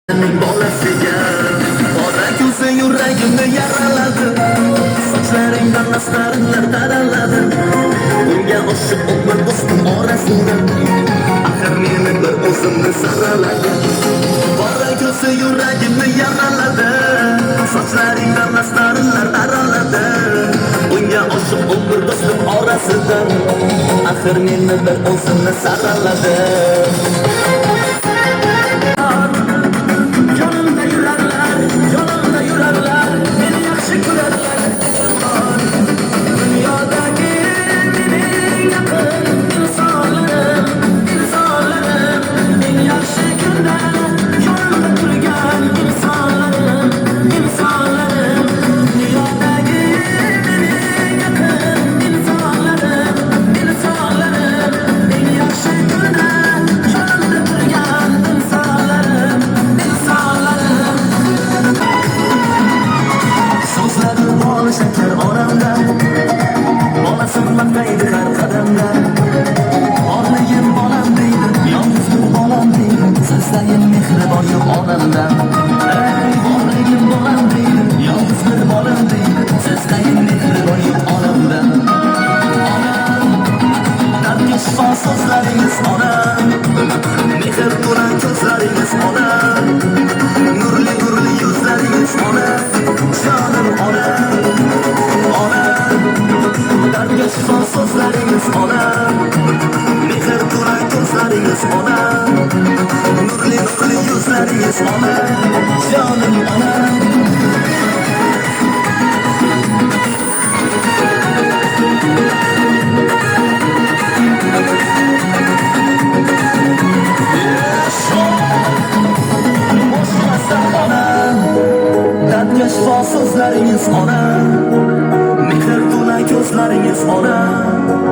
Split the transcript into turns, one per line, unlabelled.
bolasiga qora ko'zi yuragimni yaraladi, sochlaringdan nastarinlar taraladi. Unga oshiq bo'lib do'stim orasida, axir meni bir o'zimni saraladi. Qora ko'zi yuragimni yaraladi, sochlaringdan nastarinlar taraladi. Unga oshiq bo'lib do'stim orasida, axir meni bir o'zimni saraladi. Şeker oramda, bolasın bakaydı her kademde. Orlayım bolam deydi, yalnızlık bolam deydi, seslayın mehri boyu onamda. Ey orlayım bolam deydi, yalnızlık bolam deydi, seslayın mehri boyu onamda. Onam, dardga shifo so'zlaringiz onam, mehr turan ko'zlaringiz onam, nurli nurli yuzlaringiz onam, jonim onam. Dardga shifo so'zlaringiz onam, mehr turan ko'zlaringiz onam, nurli nurli yuzlaringiz onam, jonim onam. Dardga shifo so'zlaringiz onam, mehr to'la ko'zlaringiz onam,